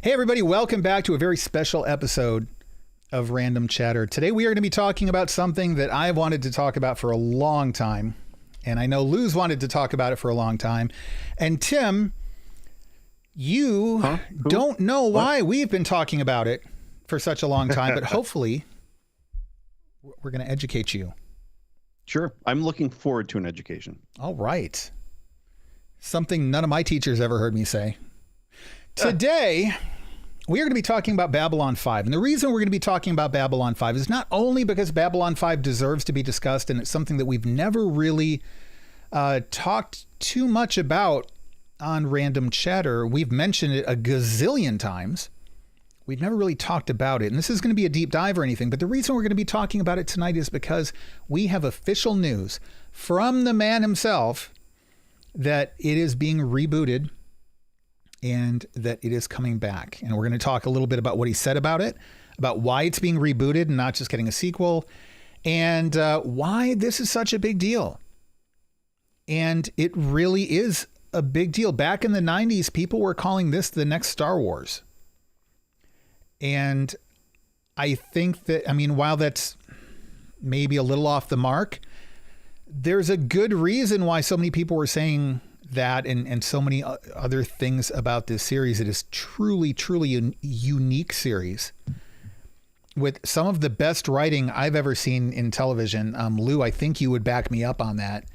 Hey, everybody. Welcome back to a very special episode of Random Chatter. Today, we are going to be talking about something that I've wanted to talk about for a long time. And I know Lou's wanted to talk about it for a long time. And Tim, you don't know why we've been talking about it for such a long time, but hopefully we're going to educate you. Sure. I'm looking forward to an education. All right. Something none of my teachers ever heard me say. Today, we are going to be talking about Babylon 5. And the reason we're going to be talking about Babylon 5 is not only because Babylon 5 deserves to be discussed, and it's something that we've never really talked too much about on Random Chatter. We've mentioned it a gazillion times. We've never really talked about it. And this is going to be a deep dive or anything. But the reason we're going to be talking about it tonight is because we have official news from the man himself that it is being rebooted and that it is coming back. And we're going to talk a little bit about what he said about it, about why it's being rebooted and not just getting a sequel, and why this is such a big deal. And it really is a big deal. Back in the 90s, people were calling this the next Star Wars. And I think that, while that's maybe a little off the mark, there's a good reason why so many people were saying that and so many other things about this series. It is truly a unique series with some of the best writing I've ever seen in television. Lou, I think you would back me up on that.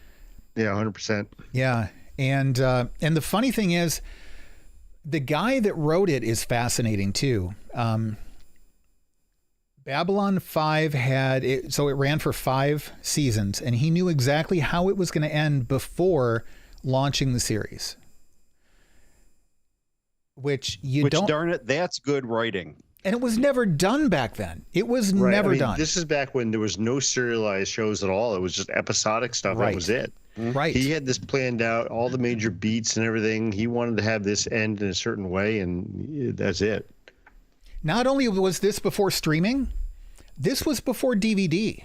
Yeah, 100%. Yeah. And the funny thing is, the guy that wrote it is fascinating too. Babylon 5 it ran for 5 seasons, and he knew exactly how it was going to end before launching the series. Which darn it, that's good writing. And it was never done back then. It was never done. This is back when there was no serialized shows at all. It was just episodic stuff. Right. That was it. Right. He had this planned out, all the major beats and everything. He wanted to have this end in a certain way, and that's it. Not only was this before streaming, this was before DVD.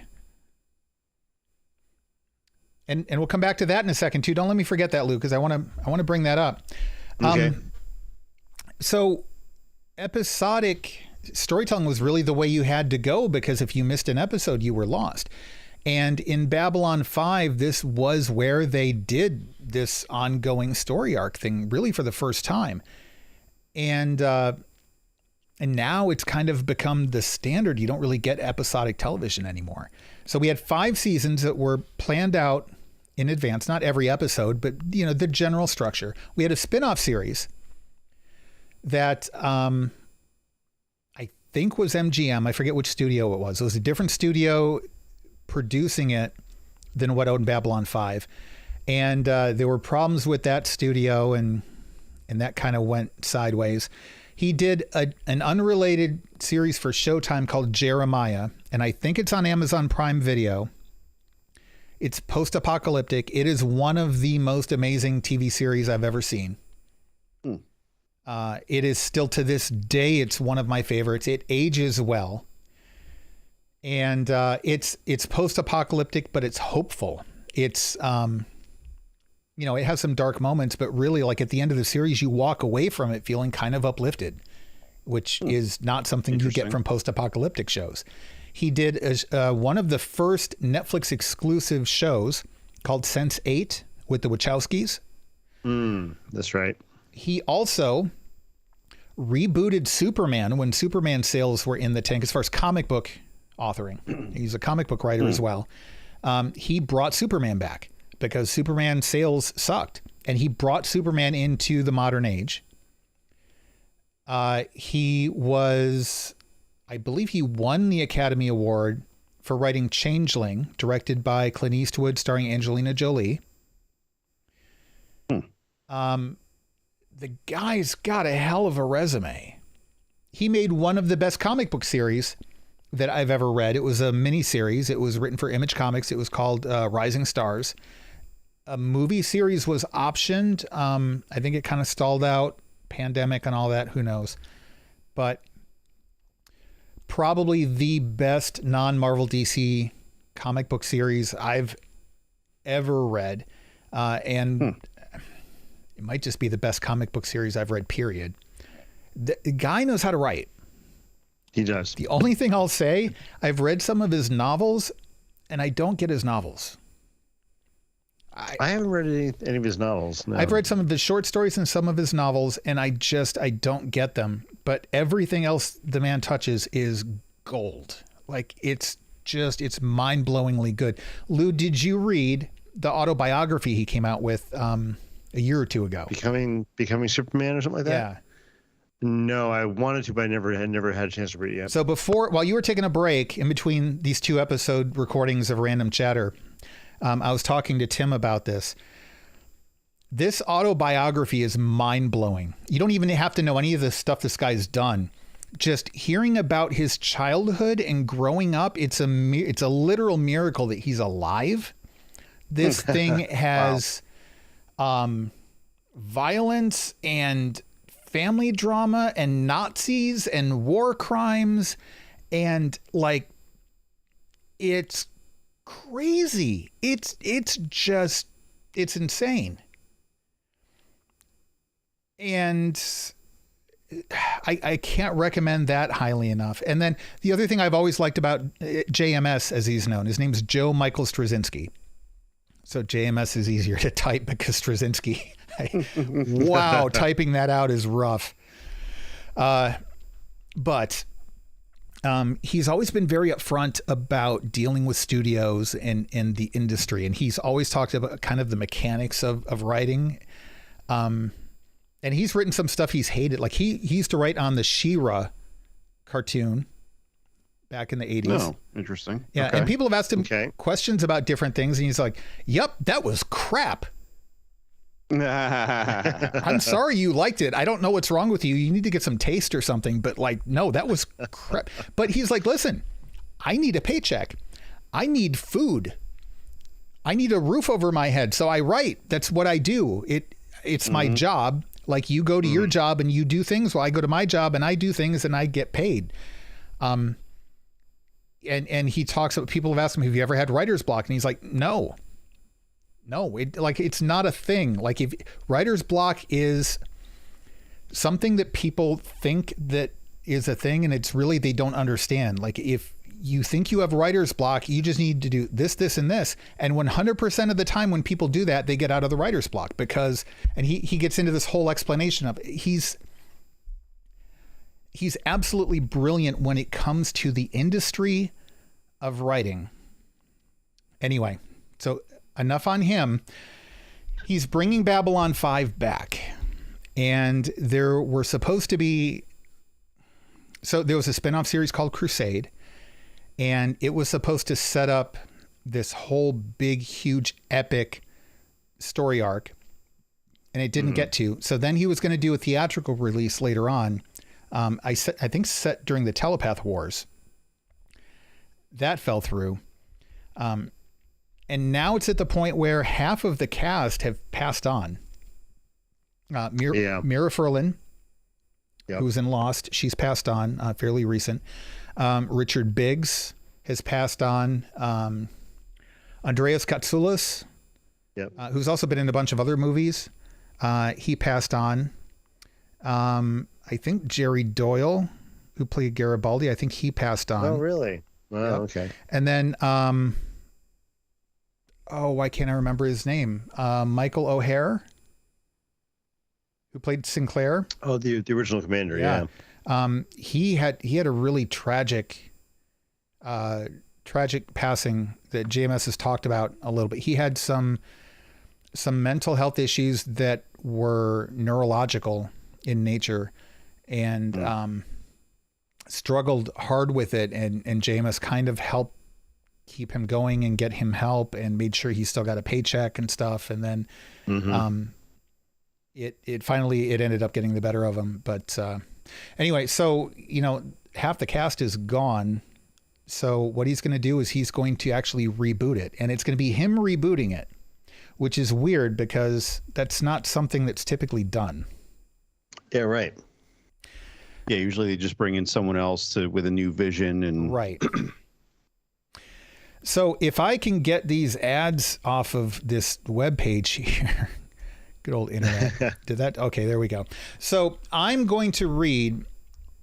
And we'll come back to that in a second too. Don't let me forget that, Lou, because I want to bring that up. Okay. So episodic storytelling was really the way you had to go, because if you missed an episode, you were lost. And in Babylon 5, this was where they did this ongoing story arc thing really for the first time. And now it's kind of become the standard. You don't really get episodic television anymore. So we had 5 seasons that were planned out in advance, not every episode, but the general structure. We had a spin-off series that I think was MGM. I forget which studio it was. It was a different studio producing it than what owned Babylon 5. And there were problems with that studio, and that kind of went sideways. He did an unrelated series for Showtime called Jeremiah, and I think it's on Amazon Prime Video. It's post-apocalyptic. It is one of the most amazing TV series I've ever seen. It is still, to this day, it's one of my favorites. It ages well. And it's post-apocalyptic, but it's hopeful. It's, it has some dark moments, but really, like at the end of the series, you walk away from it feeling kind of uplifted, which is not something you get from post-apocalyptic shows. He did one of the first Netflix exclusive shows called Sense8 with the Wachowskis. That's right. He also rebooted Superman when Superman sales were in the tank as far as comic book authoring. He's a comic book writer as well. He brought Superman back because Superman sales sucked, and he brought Superman into the modern age. I believe he won the Academy Award for writing Changeling, directed by Clint Eastwood, starring Angelina Jolie. The guy's got a hell of a resume. He made one of the best comic book series that I've ever read. It was a mini series. It was written for Image Comics. It was called Rising Stars. A movie series was optioned. I think it kind of stalled out, pandemic and all that. Who knows? But probably the best non-Marvel DC comic book series I've ever read. And it might just be the best comic book series I've read, period. The guy knows how to write. He does. The only thing I'll say, I've read some of his novels, and I don't get his novels. I haven't read any of his novels. No. I've read some of his short stories and some of his novels, and I don't get them. But everything else the man touches is gold. Like, it's mind-blowingly good. Lou, did you read the autobiography he came out with a year or two ago? Becoming Superman or something like that? Yeah. No, I wanted to, but I never had a chance to read it yet. So while you were taking a break in between these 2 episode recordings of Random Chatter, I was talking to Tim about this. This autobiography is mind-blowing. You don't even have to know any of the stuff this guy's done. Just hearing about his childhood and growing up, it's a literal miracle that he's alive. This thing has violence and family drama and Nazis and war crimes, and like, it's crazy. It's insane. And I can't recommend that highly enough. And then the other thing I've always liked about JMS, as he's known, his name is Joe Michael Straczynski. So JMS is easier to type because Straczynski, wow, typing that out is rough. But he's always been very upfront about dealing with studios and the industry. And he's always talked about kind of the mechanics of writing. And he's written some stuff he's hated. Like he used to write on the She-Ra cartoon back in the 80s. Oh, interesting. Yeah. Okay. And people have asked him questions about different things. And he's like, yep, that was crap. I'm sorry you liked it. I don't know what's wrong with you. You need to get some taste or something. But like, no, that was crap. But he's like, listen, I need a paycheck. I need food. I need a roof over my head. So I write. That's what I do. It's my job. Like, you go to your job and you do things. Well, I go to my job and I do things and I get paid. And he talks about, people have asked him, have you ever had writer's block? And he's like, no, it's not a thing. Like, if writer's block is something that people think that is a thing, and it's really, they don't understand. Like, if you think you have writer's block, you just need to do this, this, and this. And 100% of the time when people do that, they get out of the writer's block because, and he gets into this whole explanation of, he's absolutely brilliant when it comes to the industry of writing. Anyway, so enough on him. He's bringing Babylon 5 back, and there were supposed to be, so there was a spinoff series called Crusade, and it was supposed to set up this whole big, huge, epic story arc, and it didn't get to. So then he was going to do a theatrical release later on. I think set during the Telepath Wars. That fell through. And now it's at the point where half of the cast have passed on. Mira Furlan, who's in Lost, she's passed on, fairly recent. Richard Biggs has passed on. Andreas Katsoulis, who's also been in a bunch of other movies, he passed on. I think Jerry Doyle, who played Garibaldi, I think he passed on. Oh, really? Oh, okay. And then, why can't I remember his name? Michael O'Hare, who played Sinclair. Oh, the original commander. Yeah. He had a really tragic passing that JMS has talked about a little bit. He had some mental health issues that were neurological in nature, and struggled hard with it. And JMS kind of helped keep him going and get him help and made sure he still got a paycheck and stuff. And then it finally ended up getting the better of him. But anyway, so, half the cast is gone. So what he's going to do is he's going to actually reboot it, and it's going to be him rebooting it, which is weird because that's not something that's typically done. Yeah, right. Yeah, usually they just bring in someone else with a new vision and right. So if I can get these ads off of this webpage here, Good old internet. Did that? Okay, there we go. So I'm going to read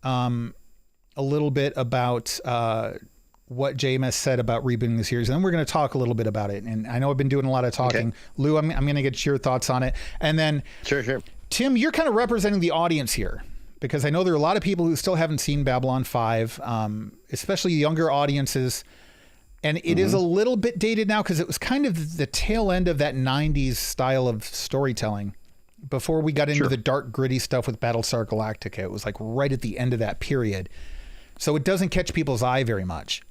a little bit about what JMS said about rebooting the series, and then we're going to talk a little bit about it. And I know I've been doing a lot of talking. Okay. Lou, I'm going to get your thoughts on it. And then Sure. Tim, you're kind of representing the audience here, because I know there are a lot of people who still haven't seen Babylon 5, especially younger audiences. And it is a little bit dated now because it was kind of the tail end of that 90s style of storytelling before we got into the dark, gritty stuff with Battlestar Galactica. It was like right at the end of that period. So it doesn't catch people's eye very much.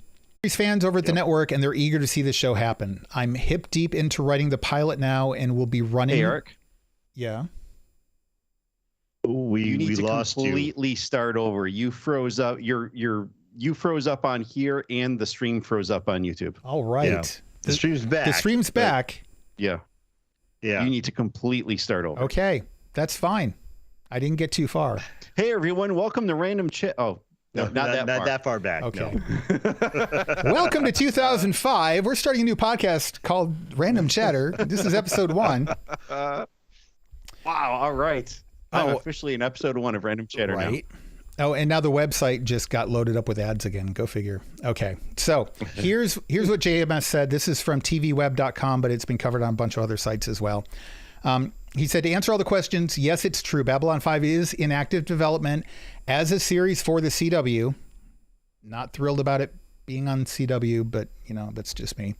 There's fans over at the network, and they're eager to see this show happen. I'm hip deep into writing the pilot now, and we'll be running. Hey, Eric. Yeah. You need to completely start over. You froze up. You froze up on here, and the stream froze up on YouTube. All right. Yeah. The stream's back. The stream's back. Yeah. You need to completely start over. Okay, that's fine. I didn't get too far. Hey everyone, welcome to Random Chat. Oh. No, not that far back. Okay. No. Welcome to 2005. We're starting a new podcast called Random Chatter. This is episode 1. Wow. All right. I'm officially in episode 1 of Random Chatter now. Oh, and now the website just got loaded up with ads again. Go figure. Okay. So here's what JMS said. This is from tvweb.com, but it's been covered on a bunch of other sites as well. He said, to answer all the questions, yes, it's true. Babylon 5 is in active development as a series for the CW. Not thrilled about it being on CW, but, that's just me.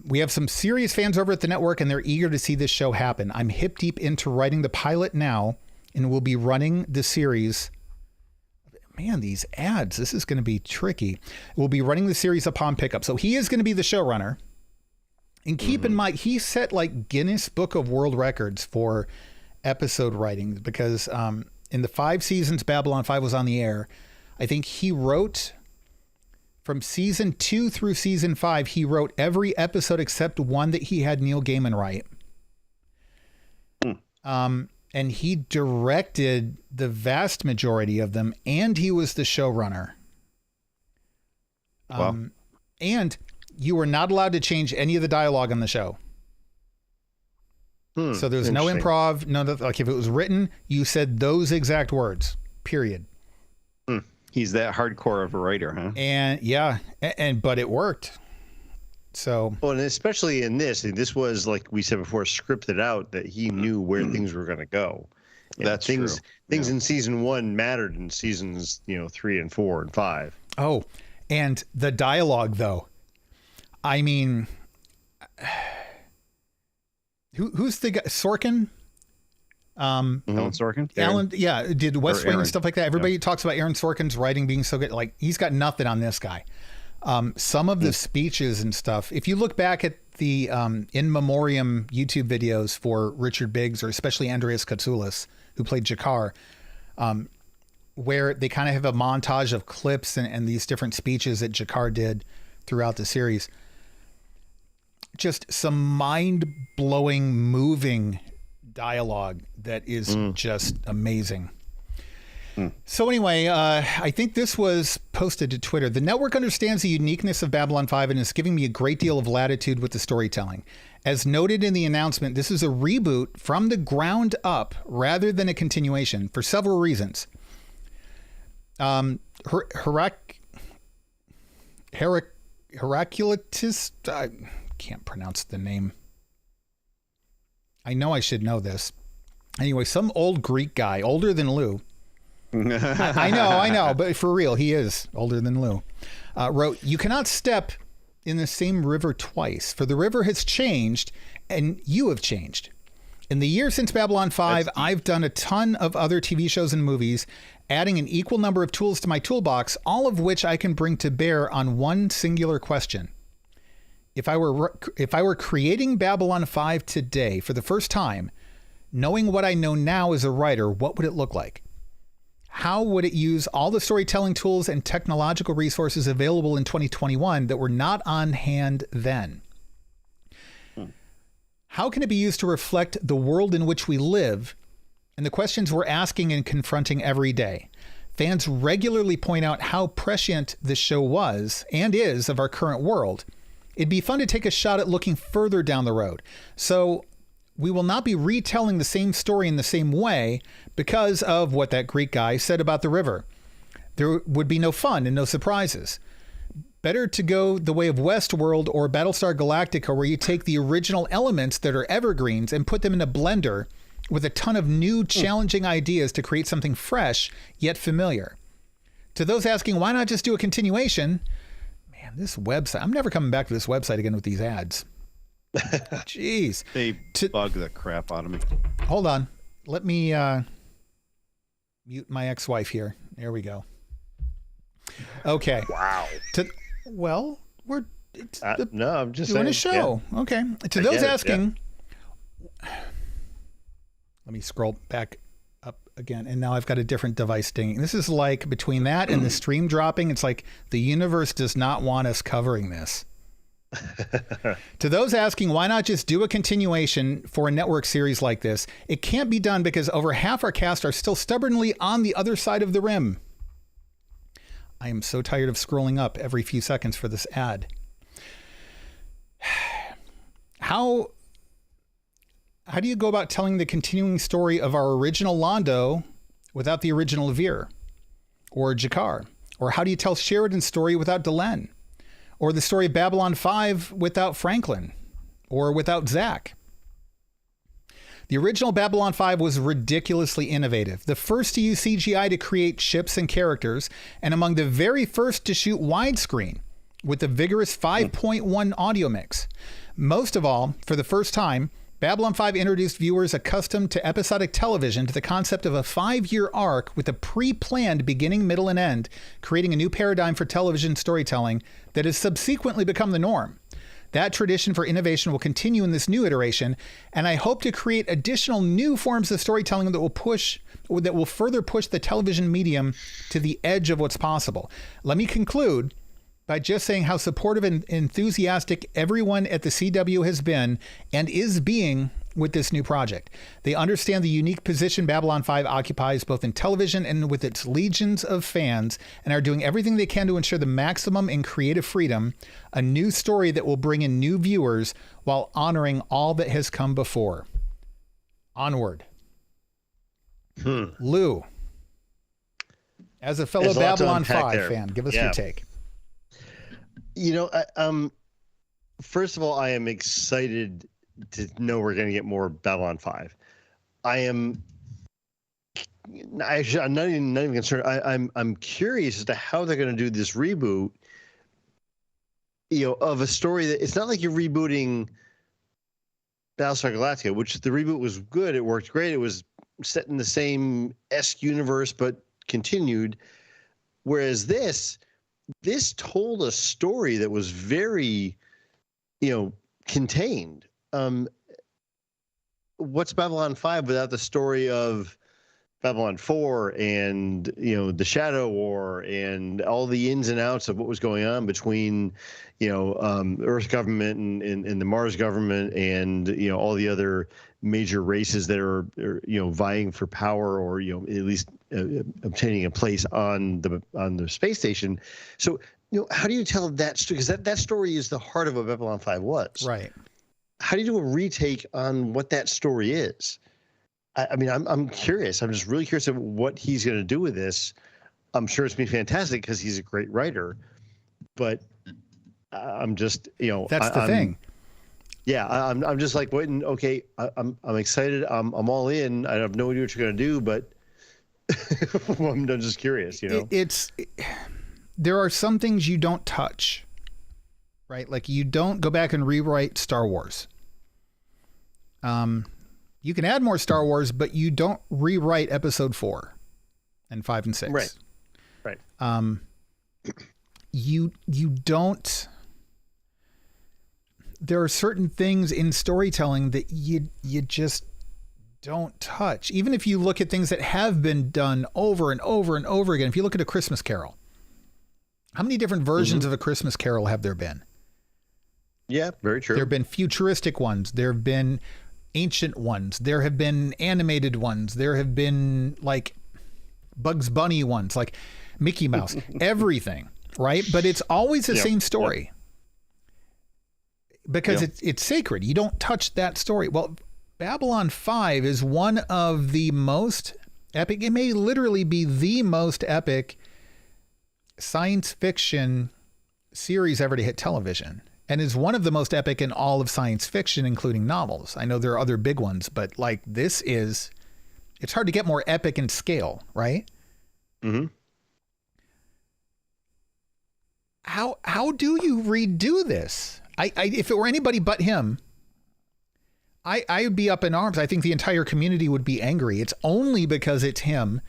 We have some serious fans over at the network, and they're eager to see this show happen. I'm hip deep into writing the pilot now, and we'll be running the series. Man, these ads, this is going to be tricky. We'll be running the series upon pickup. So he is going to be the showrunner. And keep in mind, he set like Guinness Book of World Records for episode writing, because in the 5 seasons Babylon 5 was on the air, I think he wrote from season 2 through season 5, he wrote every episode except one that he had Neil Gaiman write. And he directed the vast majority of them, and he was the showrunner. Wow. And you were not allowed to change any of the dialogue on the show. So there's no improv. No, like if it was written, you said those exact words, period. He's that hardcore of a writer, huh? And yeah, but it worked. So. Well, and especially in this was, like we said before, scripted out that he knew where things were going to go. And that's things. True. Things in season 1 mattered in seasons, 3 and 4 and 5. Oh, and the dialogue though. I mean, who's the guy? Sorkin? Alan Sorkin? Alan, yeah, did West Wing and stuff like that. Everybody talks about Aaron Sorkin's writing being so good. Like, he's got nothing on this guy. Some of the speeches and stuff, if you look back at the in memoriam YouTube videos for Richard Biggs, or especially Andreas Katsoulis, who played Jakar, where they kind of have a montage of clips and these different speeches that Jakar did throughout the series. Just some mind-blowing, moving dialogue that is just amazing. So anyway, I think this was posted to Twitter. The network understands the uniqueness of Babylon 5 and is giving me a great deal of latitude with the storytelling. As noted in the announcement, this is a reboot from the ground up rather than a continuation for several reasons. Heraclitus, I can't pronounce the name. I know I should know this. Anyway, some old Greek guy, older than Lou. I know, but for real, he is older than Lou. Wrote, "You cannot step in the same river twice, for the river has changed and you have changed. In the year since Babylon 5, I've done a ton of other TV shows and movies, adding an equal number of tools to my toolbox, all of which I can bring to bear on one singular question. If I were creating Babylon 5 today for the first time, knowing what I know now as a writer, what would it look like? How would it use all the storytelling tools and technological resources available in 2021 that were not on hand then? How can it be used to reflect the world in which we live and the questions we're asking and confronting every day? Fans regularly point out how prescient this show was and is of our current world. It'd be fun to take a shot at looking further down the road. So we will not be retelling the same story in the same way because of what that Greek guy said about the river. There would be no fun and no surprises. Better to go the way of Westworld or Battlestar Galactica, where you take the original elements that are evergreens and put them in a blender with a ton of new, challenging ideas to create something fresh yet familiar. To those asking, why not just do a continuation? Man, this website, I'm never coming back to this website again with these ads. Jeez. They bug the crap out of me. Hold on. Let me mute my ex-wife here. There we go. Okay. Wow. We're no, I'm just doing saying, a show. Yeah. Okay. To those asking, let me scroll back up again. And now I've got a different device dinging. This is like between that and the stream dropping. It's like the universe does not want us covering this. To those asking, why not just do a continuation for a network series like this? It can't be done because over half our cast are still stubbornly on the other side of the rim. I am so tired of scrolling up every few seconds for this ad. How do you go about telling the continuing story of our original Londo without the original Veer or Jakar? Or how do you tell Sheridan's story without Delenn? Or the story of Babylon 5 without Franklin or without Zach? The original Babylon 5 was ridiculously innovative, the first to use CGI to create ships and characters, and among the very first to shoot widescreen with a vigorous 5.1 audio mix. Most of all, for the first time, Babylon 5 introduced viewers accustomed to episodic television to the concept of a 5-year arc with a pre-planned beginning, middle, and end, creating a new paradigm for television storytelling that has subsequently become the norm. That tradition for innovation will continue in this new iteration, and I hope to create additional new forms of storytelling that will further push the television medium to the edge of what's possible. Let me conclude by just saying how supportive and enthusiastic everyone at the CW has been and is being with this new project. They understand the unique position Babylon 5 occupies both in television and with its legions of fans, and are doing everything they can to ensure the maximum in creative freedom, a new story that will bring in new viewers while honoring all that has come before. Onward. Lou, as a fellow Babylon 5 fan, give us your take. You know, first of all, I am excited to know we're going to get more Babylon 5. I'm not even concerned. I'm curious as to how they're going to do this reboot, you know, of a story that it's not like you're rebooting Battlestar Galactica, which the reboot was good. It worked great. It was set in the same esque universe, but continued. Whereas this told a story that was very, you know, contained. What's Babylon 5 without the story of Babylon 4 and, you know, the Shadow War and all the ins and outs of what was going on between, you know, Earth government and the Mars government and, you know, all the other major races that are you know, vying for power or, you know, at least obtaining a place on the space station. So, you know, how do you tell that story? Because that story is the heart of what Babylon 5 was. Right. How do you do a retake on what that story is? I mean, I'm curious. I'm just really curious of what he's going to do with this. I'm sure it's going to be fantastic because he's a great writer. But I'm just, you know, that's the thing. Yeah, I'm just like waiting. Okay, I'm excited. I'm all in. I have no idea what you're going to do, but I'm just curious. You know, there are some things you don't touch, right? Like you don't go back and rewrite Star Wars. You can add more Star Wars, but you don't rewrite Episode 4 and 5 and 6. Right. You don't. There are certain things in storytelling that you just don't touch. Even if you look at things that have been done over and over and over again. If you look at A Christmas Carol, how many different versions of A Christmas Carol have there been? Yeah, very true. There have been futuristic ones. There have been ancient ones. There have been animated ones. There have been like Bugs Bunny ones, like Mickey Mouse, everything, right? But it's always the same story. Because it's sacred. You don't touch that story. Well, Babylon 5 is one of the most epic, it may literally be the most epic science fiction series ever to hit television, and is one of the most epic in all of science fiction, including novels. I know there are other big ones, but like this is, it's hard to get more epic in scale, right? Mm-hmm. How do you redo this? I if it were anybody but him, I would be up in arms. I think the entire community would be angry. It's only because it's him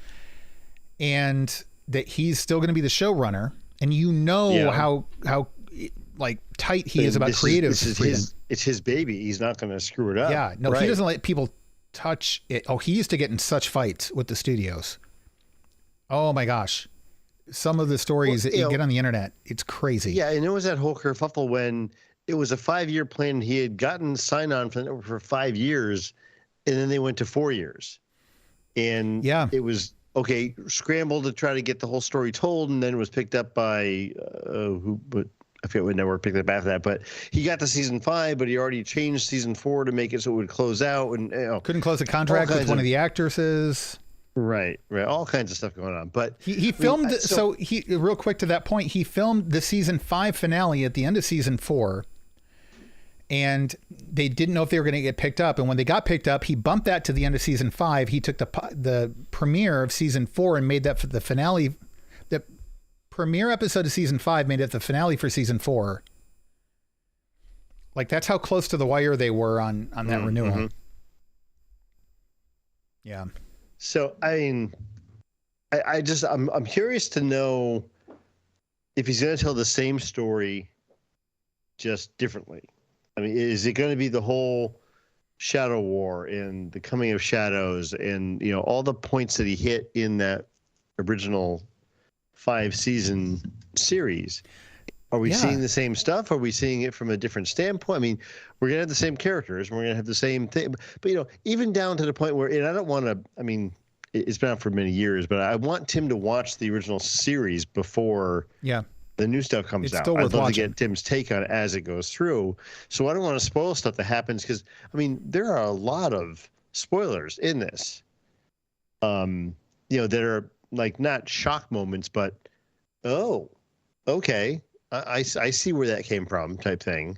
and that he's still going to be the showrunner. And you know how like tight he is about creative freedom. It's his baby. He's not going to screw it up. Yeah, no, he doesn't let people touch it. Oh, he used to get in such fights with the studios. Oh my gosh. Some of the stories that you get on the internet, it's crazy. Yeah, and it was that whole kerfuffle when it was a 5-year plan. He had gotten sign-on for 5 years, and then they went to 4 years. And it was, okay, scrambled to try to get the whole story told, and then it was picked up by, but I forget what network picked it up after that. But he got to season 5, but he already changed season 4 to make it so it would close out. And couldn't close a contract with one of the actresses. Right. All kinds of stuff going on. But he filmed, so he, real quick to that point, he filmed the season 5 finale at the end of season 4. And they didn't know if they were going to get picked up. And when they got picked up, he bumped that to the end of season 5. He took the premiere of season 4 and made that for the finale. The premiere episode of season 5 made it the finale for season 4. Like, that's how close to the wire they were on that renewal. Mm-hmm. Yeah. So, I mean, I'm curious to know if he's going to tell the same story just differently. I mean, is it going to be the whole Shadow War and the coming of shadows and, all the points that he hit in that original 5-season series? Are we seeing the same stuff? Are we seeing it from a different standpoint? I mean, we're going to have the same characters. We're going to have the same thing. But, even down to the point where, and I don't want to, I mean, it's been out for many years, but I want Tim to watch the original series before the new stuff comes out. I'd love to get Tim's take on it as it goes through. So I don't want to spoil stuff that happens because, I mean, there are a lot of spoilers in this, that are like not shock moments, but, oh, okay. I see where that came from type thing.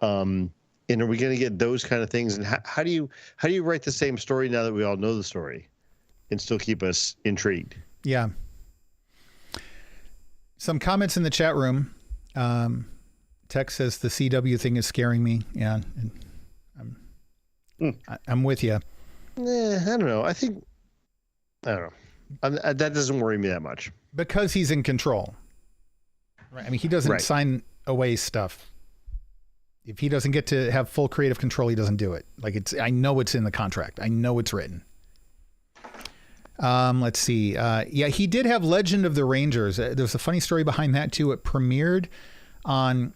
And are we going to get those kind of things? And how do you write the same story now that we all know the story and still keep us intrigued? Yeah. Some comments in the chat room. Tex says the CW thing is scaring me. Yeah. I'm with you. I don't know. I don't know. That doesn't worry me that much. Because he's in control. Right. I mean, he doesn't sign away stuff. If he doesn't get to have full creative control, he doesn't do it. Like I know it's in the contract. I know it's written. Let's see. He did have Legend of the Rangers. There's a funny story behind that too. It premiered on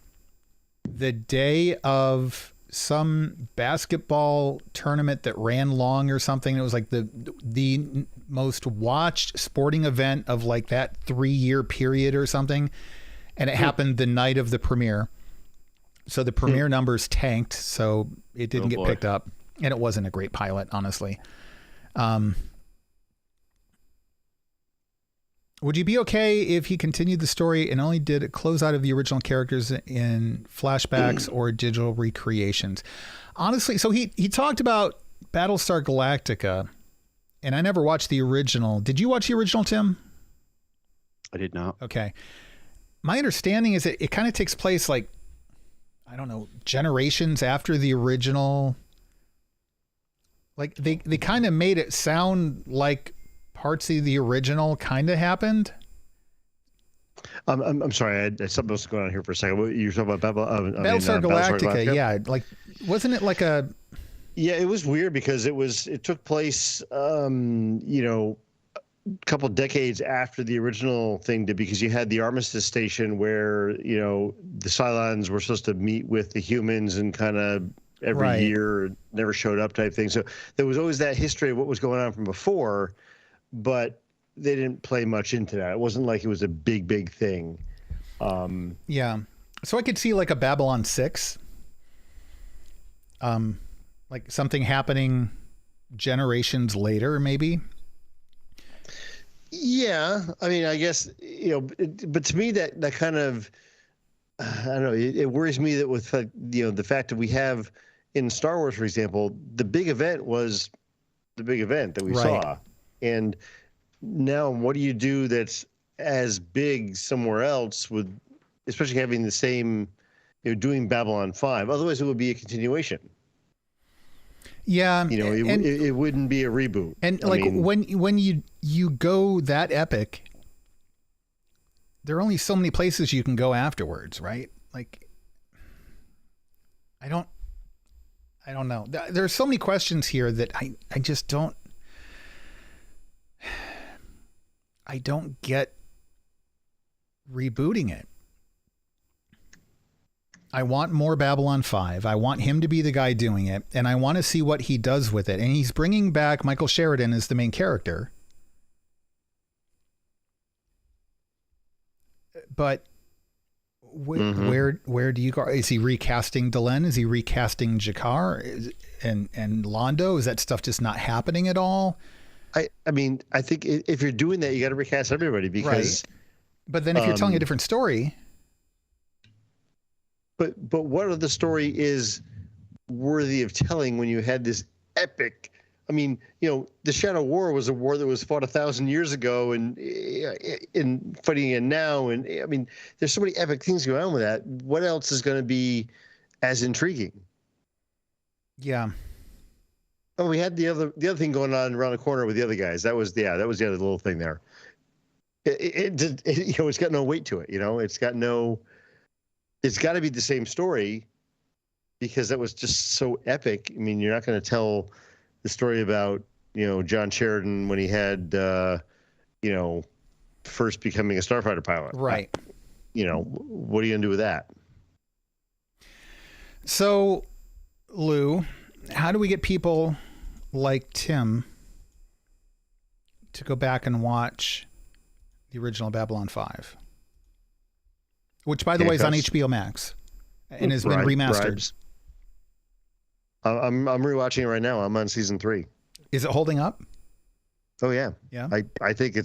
the day of some basketball tournament that ran long or something. It was like the most watched sporting event of like that 3-year period or something. And it happened the night of the premiere. So the premiere numbers tanked. So it didn't get picked up. And it wasn't a great pilot, honestly. Would you be okay if he continued the story and only did a closeout of the original characters in flashbacks or digital recreations? Honestly, so he talked about Battlestar Galactica, and I never watched the original. Did you watch the original, Tim? I did not. Okay. My understanding is that it kind of takes place like, I don't know, generations after the original. Like they kind of made it sound like parts of the original kind of happened. I'm sorry, I had something else going on here for a second. You were talking about Battlestar Galactica. Yeah, like wasn't it like a? Yeah, it was weird because it took place, a couple decades after the original thing did, because you had the Armistice Station where the Cylons were supposed to meet with the humans and kind of every year never showed up type thing. So there was always that history of what was going on from before, but they didn't play much into that. It wasn't like it was a big thing. Yeah. So I could see like a Babylon 6. Like something happening generations later, maybe? Yeah. I mean, I guess, but to me that kind of, I don't know, it worries me that with, the fact that we have in Star Wars, for example, the big event was the big event that we saw. And now what do you do that's as big somewhere else with, especially having the same, doing Babylon 5? Otherwise, it would be a continuation. Yeah. It wouldn't be a reboot. And when you go that epic, there are only so many places you can go afterwards, right? Like, I don't know. There's so many questions here that I just don't get rebooting it. I want more Babylon 5. I want him to be the guy doing it, and I want to see what he does with it. And he's bringing back Michael Sheridan as the main character. But where do you go? Is he recasting Delenn? Is he recasting Jakar and Londo? Is that stuff just not happening at all? I mean, I think if you're doing that, you got to recast everybody because. Right. But then if you're telling a different story. But what other story is worthy of telling when you had this epic? I mean, the Shadow War was a war that was fought 1,000 years ago, and in fighting it now, and I mean, there's so many epic things going on with that. What else is going to be as intriguing? Yeah. Oh, we had the other thing going on around the corner with the other guys. That was the other little thing there. It's got no weight to it. It's got to be the same story because that was just so epic. I mean, you're not going to tell the story about, John Sheridan when he had, first becoming a starfighter pilot. Right. What are you going to do with that? So, Lou, how do we get people like Tim to go back and watch the original Babylon 5? Which, by the way, is on HBO Max and has been remastered. I'm rewatching it right now. I'm on season 3. Is it holding up? Oh yeah. Yeah. I think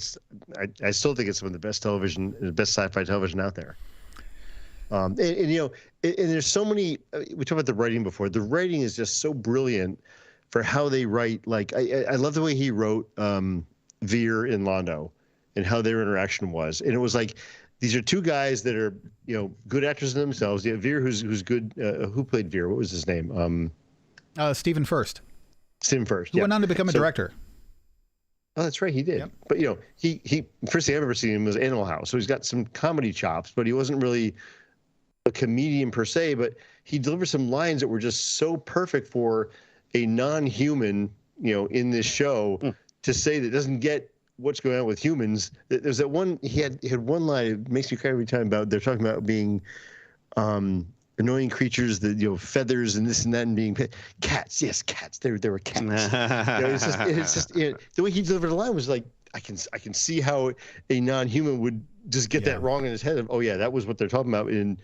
I still think it's some of the best television, the best sci-fi television out there. And there's so many. We talked about the writing before. The writing is just so brilliant for how they write. Like I love the way he wrote Veer and Londo, and how their interaction was. And it was like, these are two guys that are, good actors in themselves. Yeah, Veer, who's good. Who played Veer? What was his name? Stephen Furst. Stephen Furst. Who went on to become a director. Oh, that's right, he did. Yep. But he first thing I've ever seen him was Animal House. So he's got some comedy chops, but he wasn't really a comedian per se. But he delivered some lines that were just so perfect for a non-human, in this show to say that doesn't get what's going on with humans. There's that one, he had one line, it makes me cry every time, about they're talking about being annoying creatures, that feathers and this and that, and being cats. Yes, cats. They were cats. It's just the way he delivered the line was like, I can see how a non-human would just get that wrong in his head of, oh yeah, that was what they're talking about. And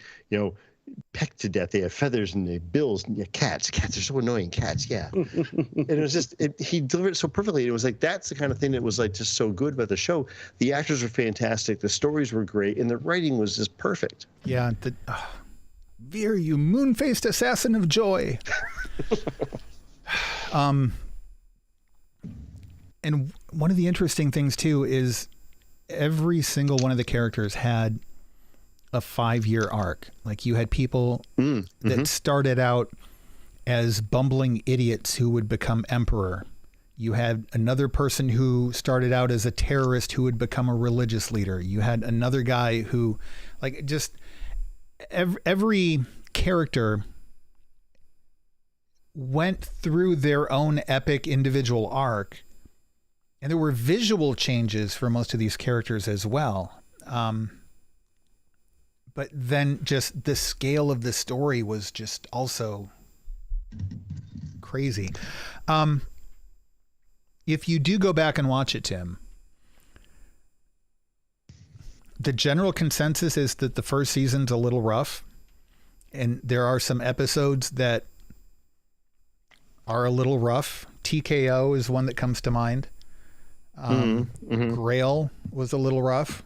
pecked to death. They have feathers and they bills. And cats are so annoying. Cats, yeah. And it was just he delivered it so perfectly. It was like, that's the kind of thing that was like just so good about the show. The actors were fantastic. The stories were great, and the writing was just perfect. Yeah. Veer, you moon-faced assassin of joy. And one of the interesting things too is every single one of the characters had a 5-year arc. Like, you had people that started out as bumbling idiots who would become emperor. You had another person who started out as a terrorist who would become a religious leader. You had another guy who, like, just every character went through their own epic individual arc. And there were visual changes for most of these characters as well. But then just the scale of the story was just also crazy. If you do go back and watch it, Tim, the general consensus is that the first season's a little rough, and there are some episodes that are a little rough. TKO is one that comes to mind. Grail was a little rough.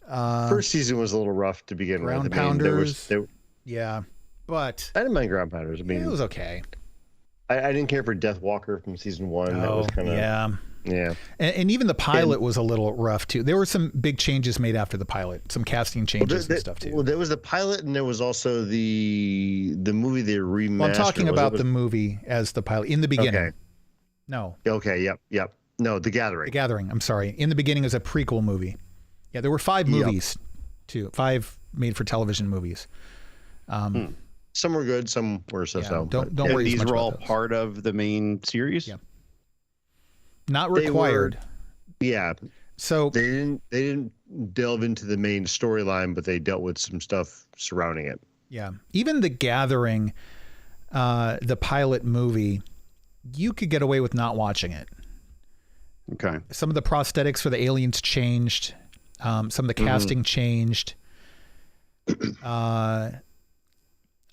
First season was a little rough to begin Ground with. Pounders. Yeah, but I didn't mind Ground Pounders. I mean, it was okay. I didn't care for Death Walker from season 1. That was kind of yeah. And even the pilot was a little rough too. There were some big changes made after the pilot, some casting changes and stuff too. Well, there was the pilot, and there was also the movie they remastered. Well, I'm talking about the movie as the pilot in the beginning. Okay. No. Okay. Yep. No, The Gathering. The Gathering. I'm sorry. In the beginning is a prequel movie. Yeah, there were 5 movies too. 5 made-for-television movies. Some were good, some were so. Don't worry. These much were all about those. part of the main series. Yeah. Not required. So they didn't delve into the main storyline, but they dealt with some stuff surrounding it. Yeah. Even The Gathering, the pilot movie, you could get away with not watching it. Okay. Some of the prosthetics for the aliens changed. Some of the casting changed.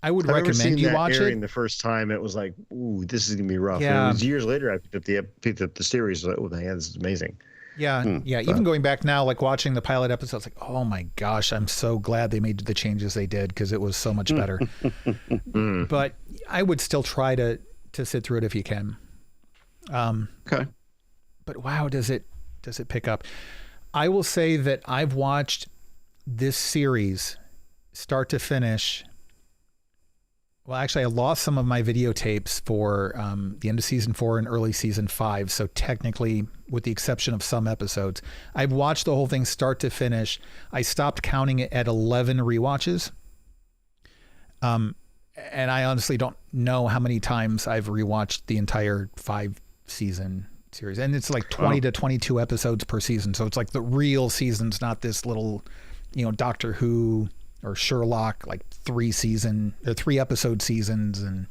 I would recommend you watch it. The first time, it was like, ooh, this is gonna be rough. Yeah. And it was years later I picked up the series. Like, oh man, this is amazing. Yeah, Even going back now, like watching the pilot episodes, like, oh my gosh, I'm so glad they made the changes they did because it was so much better. But I would still try to sit through it if you can. Okay. But wow, does it pick up? I will say that I've watched this series start to finish. Well, actually, I lost some of my videotapes for the end of season 4 and early season 5. So technically, with the exception of some episodes, I've watched the whole thing start to finish. I stopped counting it at 11 rewatches. And I honestly don't know how many times I've rewatched the entire 5-season series. And it's like 20 to 22 episodes per season. So it's like the real seasons, not this little, Doctor Who or Sherlock, like 3 episode seasons. And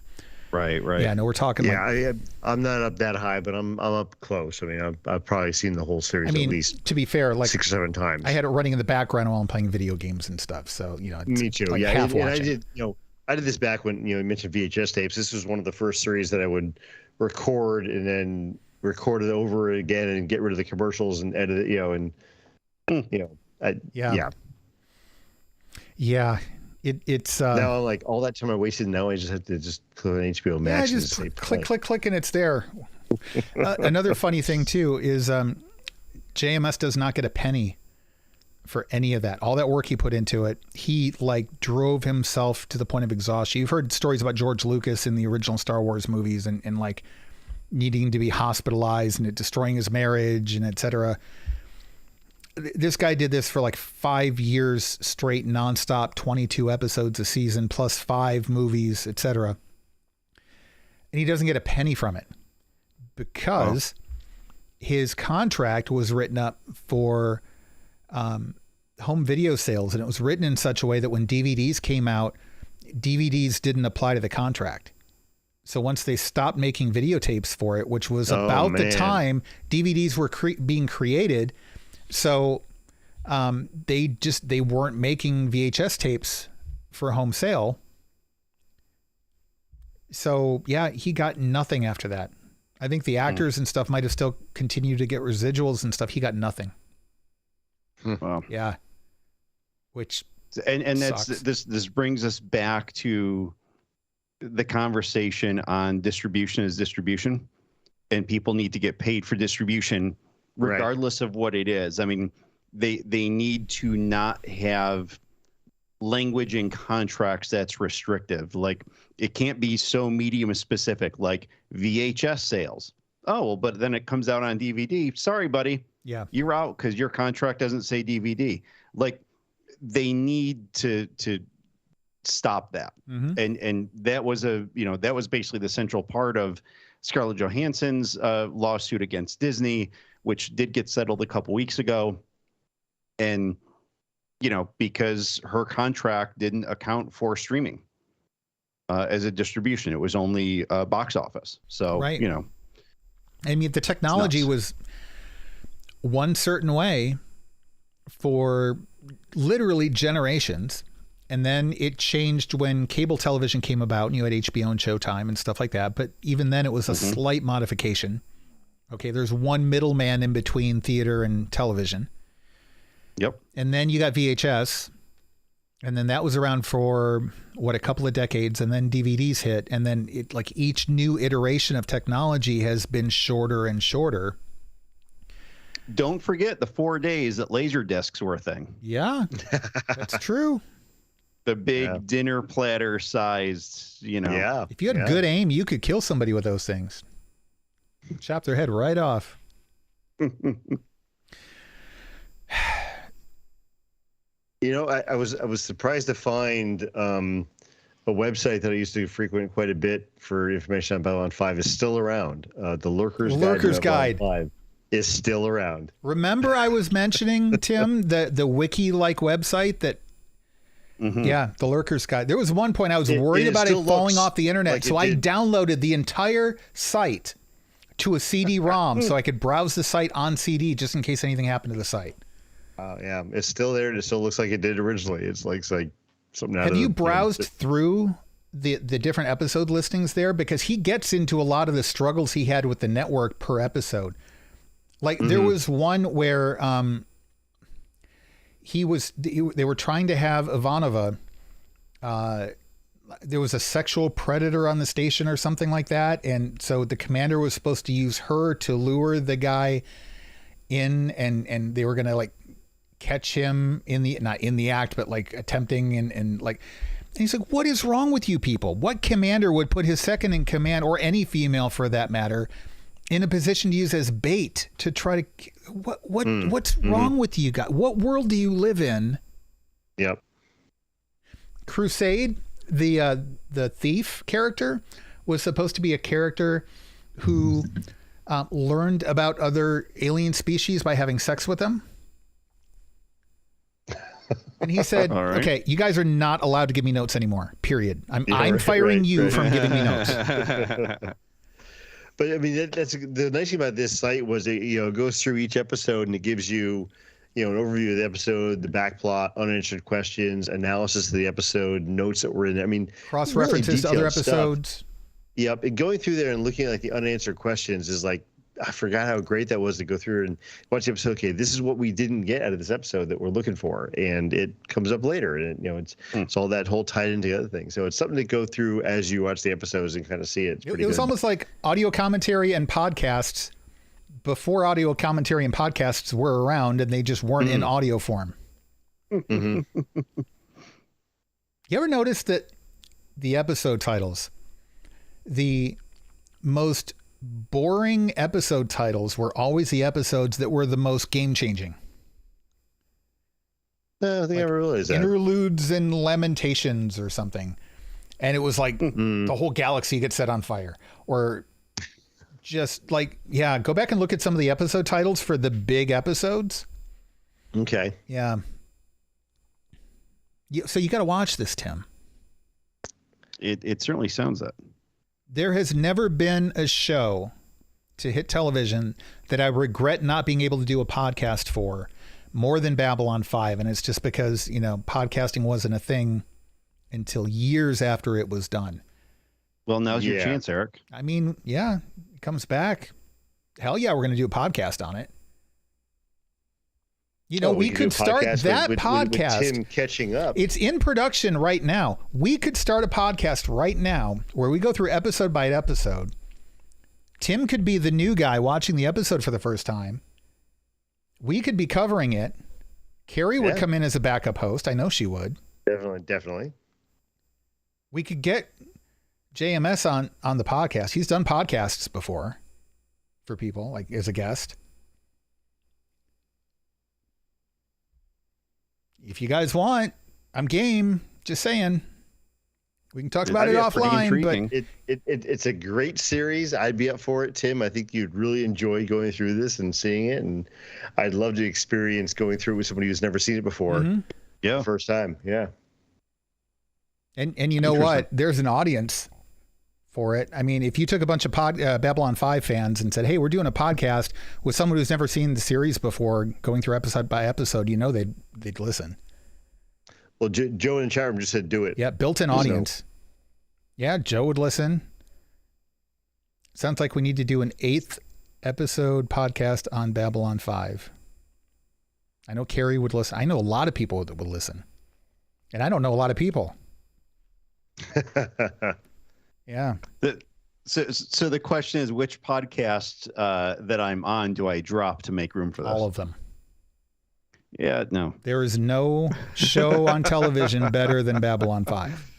right. Yeah, no, we're talking. Yeah, I'm not up that high, but I'm up close. I mean, I've probably seen the whole series at least. To be fair, like 6 or 7 times. I had it running in the background while I'm playing video games and stuff. So it's me too. like Yeah, half and I watching. did. I did this back when you mentioned VHS tapes. This was one of the first series that I would record and then record it over again and get rid of the commercials and edit it. Yeah, it's now like all that time I wasted. Now I just have to click on HBO Max. Yeah, just click, and it's there. Another funny thing too is JMS does not get a penny for any of that. All that work he put into it, he drove himself to the point of exhaustion. You've heard stories about George Lucas in the original Star Wars movies and like needing to be hospitalized and it destroying his marriage and etc. This guy did this for like 5 years straight, nonstop, 22 episodes a season, plus 5 movies, etc. And he doesn't get a penny from it because his contract was written up for home video sales. And it was written in such a way that when DVDs came out, DVDs didn't apply to the contract. So once they stopped making videotapes for it, which was about the time DVDs were being created, so they weren't making VHS tapes for home sale. So yeah, he got nothing after that. I think the actors and stuff might have still continued to get residuals and stuff. He got nothing. Wow. Yeah. Which and sucks. This brings us back to the conversation on distribution is distribution, and people need to get paid for distribution regardless of what it is. I mean, they need to not have language in contracts that's restrictive. Like it can't be so medium specific, like VHS sales. Oh, well, but then it comes out on DVD. Sorry, buddy. Yeah. You're out because your contract doesn't say DVD. Like they need to stop that. And that was that was basically the central part of Scarlett Johansson's lawsuit against Disney, which did get settled a couple weeks ago. And, because her contract didn't account for streaming as a distribution. It was only box office. So, I mean, the technology was one certain way for literally generations. And then it changed when cable television came about and you had HBO and Showtime and stuff like that. But even then it was a slight modification. Okay, there's one middleman in between theater and television. Yep. And then you got VHS. And then that was around for a couple of decades. And then DVDs hit. And then it, like, each new iteration of technology has been shorter and shorter. Don't forget the 4 days that laser discs were a thing. Yeah, that's true. The big dinner platter sized, Yeah. If you had good aim, you could kill somebody with those things. Chop their head right off. I was surprised to find a website that I used to frequent quite a bit for information on Babylon 5 is still around. The Lurker's Guide. 5 is still around. Remember I was mentioning, Tim, the wiki-like website that, the Lurker's Guide. There was one point I was worried about it falling off the internet, like so I downloaded the entire site to a CD-ROM so I could browse the site on CD just in case anything happened to the site. Yeah, it's still there. It still looks like it did originally. It's like something out of. Have you browsed through the different episode listings there? Because he gets into a lot of the struggles he had with the network per episode. Like there was one where they were trying to have Ivanova. There was a sexual predator on the station or something like that, and so the commander was supposed to use her to lure the guy in, and they were gonna like catch him not in the act, but like attempting and he's like, what is wrong with you people? What commander would put his second in command, or any female for that matter, in a position to use as bait to try to what's wrong with you guys? What world do you live in? Yep. Crusade, the thief character, was supposed to be a character who learned about other alien species by having sex with them. And he said, right. okay, you guys are not allowed to give me notes anymore, period. I'm firing you from giving me notes. But I mean, that's the nice thing about this site was it goes through each episode and it gives you an overview of the episode, the back plot, unanswered questions, analysis of the episode, notes that were in there. I mean, cross references to other episodes. Stuff. Yep, and going through there and looking at like the unanswered questions is like, I forgot how great that was to go through and watch the episode. Okay, this is what we didn't get out of this episode that we're looking for, and it comes up later, and it's all that whole tied into the other thing. So it's something to go through as you watch the episodes and kind of see it. It was almost like audio commentary and podcasts before audio commentary and podcasts were around, and they just weren't in audio form. You ever notice that the episode titles, the most boring episode titles, were always the episodes that were the most game-changing? No, I don't think I ever realized that. Interludes and Lamentations or something. And it was like the whole galaxy gets set on fire. Or just like, go back and look at some of the episode titles for the big episodes. Okay. Yeah. So you got to watch this, Tim. It certainly sounds that. There has never been a show to hit television that I regret not being able to do a podcast for more than Babylon 5. And it's just because, podcasting wasn't a thing until years after it was done. Well, now's your chance, Eric. I mean, it comes back. Hell yeah, we're going to do a podcast on it. We could start that podcast. With Tim catching up. It's in production right now. We could start a podcast right now where we go through episode by episode. Tim could be the new guy watching the episode for the first time. We could be covering it. Carrie would come in as a backup host. I know she would. Definitely. We could get JMS on the podcast. He's done podcasts before for people, like as a guest. If you guys want, I'm game. Just saying. We can talk about it offline, but it's a great series. I'd be up for it, Tim. I think you'd really enjoy going through this and seeing it, and I'd love to experience going through it with somebody who's never seen it before. Yeah, first time. Yeah. And you know what? There's an audience for it. I mean, if you took a bunch of Babylon 5 fans and said, "Hey, we're doing a podcast with someone who's never seen the series before, going through episode by episode," they'd listen. Well, Joe in the chat room just said do it. Yeah, built-in audience. Yeah, Joe would listen. Sounds like we need to do an 8th episode podcast on Babylon 5. I know Carrie would listen. I know a lot of people that would listen. And I don't know a lot of people. Yeah. So the question is, which podcast that I'm on do I drop to make room for this? All of them. Yeah, no. There is no show on television better than Babylon 5.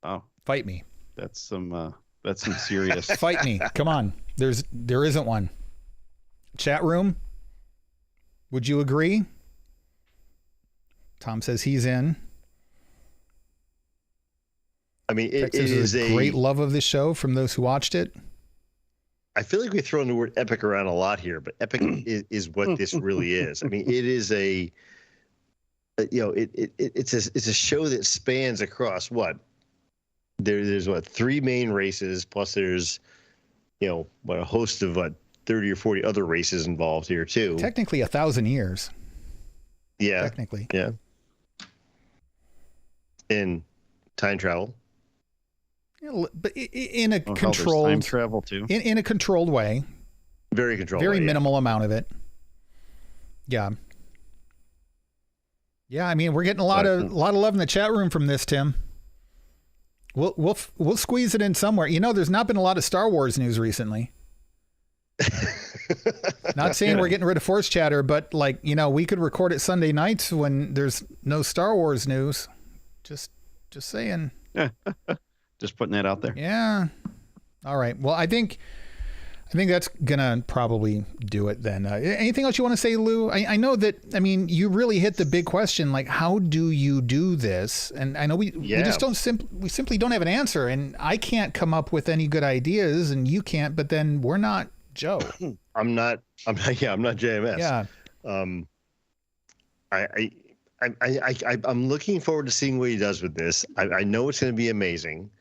Oh, fight me. That's some serious. Fight me. Come on. There isn't one. Chat room. Would you agree? Tom says he's in. I mean, it is a great love of the show from those who watched it. I feel like we throw the word epic around a lot here, but epic is what this really is. I mean, it is it's a show that spans across what? There's 3 main races, plus there's, a host of 30 or 40 other races involved here too. Technically 1,000 years. Yeah. Technically. Yeah. In time travel. But in a controlled time travel too. In a controlled way. Very controlled. Very minimal amount of it. Yeah. Yeah, I mean, we're getting a lot of love in the chat room from this, Tim. We'll squeeze it in somewhere. There's not been a lot of Star Wars news recently. Not saying we're getting rid of Force Chatter, but we could record it Sunday nights when there's no Star Wars news. Just saying. Just putting that out there. Yeah. All right. Well, I think that's gonna probably do it then. Anything else you want to say, Lou? I know that. I mean, you really hit the big question. Like, how do you do this? And I know we just we simply don't have an answer. And I can't come up with any good ideas, and you can't. But then we're not Joe. I'm not JMS. Yeah. I'm looking forward to seeing what he does with this. I know it's going to be amazing,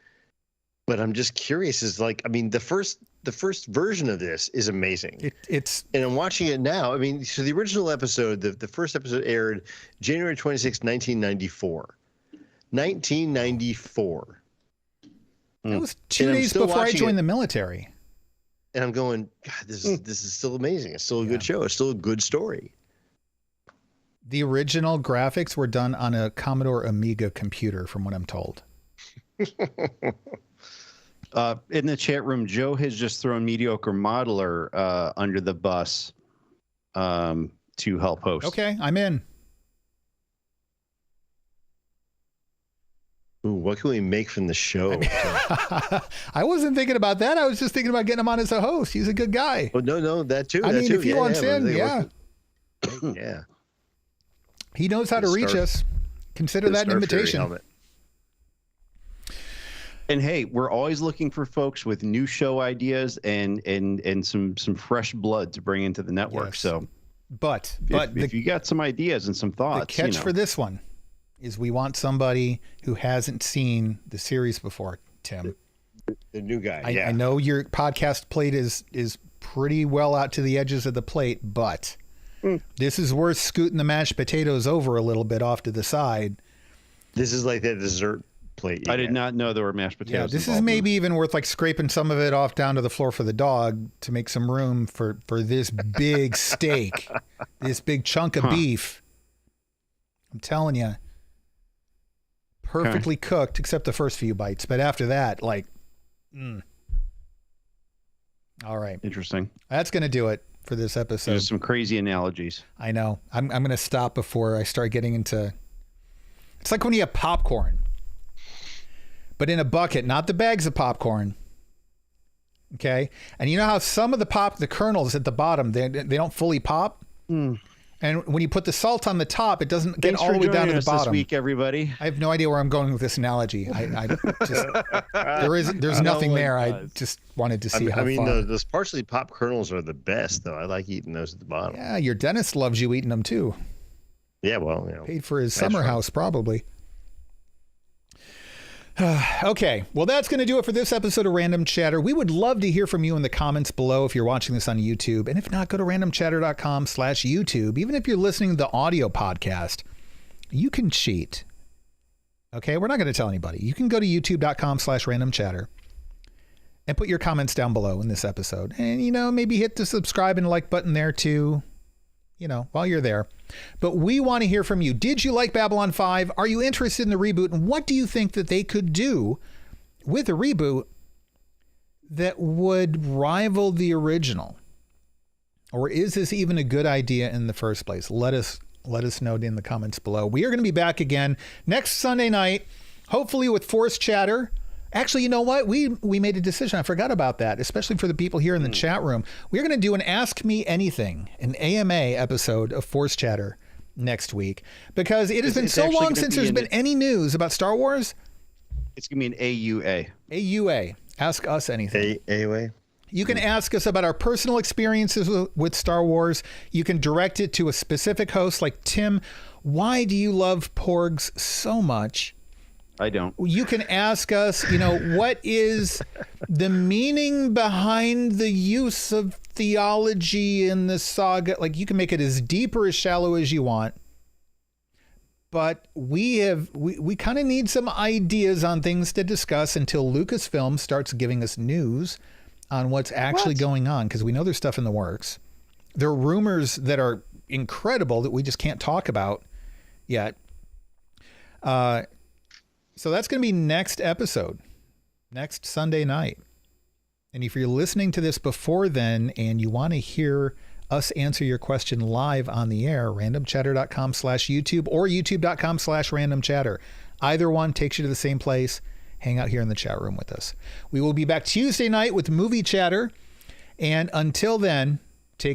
but I'm just curious. The first version of this is amazing. And I'm watching it now. I mean, so the original episode, the first episode aired January 26, 1994. 1994. That was 2 days before I joined the military. And I'm going, God, this is still amazing. It's still a good show. It's still a good story. The original graphics were done on a Commodore Amiga computer, from what I'm told. In the chat room, Joe has just thrown Mediocre Modeler under the bus to help host. Okay, I'm in. Ooh, what can we make from the show? I wasn't thinking about that. I was just thinking about getting him on as a host. He's a good guy. Well, no, that too. I mean, if he wants in, yeah. He knows how to reach us. Consider that an invitation. And hey, we're always looking for folks with new show ideas and some fresh blood to bring into the network. Yes. So, but if you got some ideas and some thoughts, the catch for this one is we want somebody who hasn't seen the series before, Tim. The new guy. I know your podcast plate is pretty well out to the edges of the plate, but this is worth scooting the mashed potatoes over a little bit off to the side. This is like that dessert plate. I did not know there were mashed potatoes. Yeah, this is maybe even worth scraping some of it off down to the floor for the dog to make some room for this big steak, this big chunk of beef. I'm telling you, perfectly cooked except the first few bites, but after that, All right. Interesting. That's going to do it for this episode. There's some crazy analogies. I know. I'm going to stop before I start getting into... It's like when you have popcorn, but in a bucket, not the bags of popcorn. Okay? And you know how some of the kernels at the bottom, they don't fully pop? And when you put the salt on the top, it doesn't get all the way down to the bottom. This week, everybody. I have no idea where I'm going with this analogy. There's nothing there. I just wanted to see how far. Those partially popped kernels are the best, though. I like eating those at the bottom. Yeah, your dentist loves you eating them too. Yeah, well, paid for his summer house probably. Okay, well, that's going to do it for this episode of Random Chatter. We would love to hear from you in the comments below if you're watching this on YouTube. And if not, go to randomchatter.com/YouTube. Even if you're listening to the audio podcast, you can cheat. Okay, we're not going to tell anybody. You can go to youtube.com/randomchatter and put your comments down below in this episode. And, maybe hit the subscribe and like button there too, while you're there. But we want to hear from you. Did you like Babylon 5? Are you interested in the reboot? And what do you think that they could do with a reboot that would rival the original? Or is this even a good idea in the first place? Let us know in the comments below. We are going to be back again next Sunday night, hopefully with Forced Chatter. Actually, you know what? We made a decision. I forgot about that, especially for the people here in the chat room. We're going to do an Ask Me Anything, an AMA episode of Forced Chatter next week, because it has been so long since there's been any news about Star Wars. It's going to be an AUA. AUA. Ask Us Anything. AUA. You can ask us about our personal experiences with Star Wars. You can direct it to a specific host like Tim. Why do you love porgs so much? I don't. You can ask us, what is the meaning behind the use of theology in the saga? Like, you can make it as deep or as shallow as you want. But we kind of need some ideas on things to discuss until Lucasfilm starts giving us news on what's actually going on, because we know there's stuff in the works. There are rumors that are incredible that we just can't talk about yet. So that's going to be next episode, next Sunday night. And if you're listening to this before then and you want to hear us answer your question live on the air, randomchatter.com/YouTube or youtube.com/randomchatter. Either one takes you to the same place. Hang out here in the chat room with us. We will be back Tuesday night with Movie Chatter. And until then,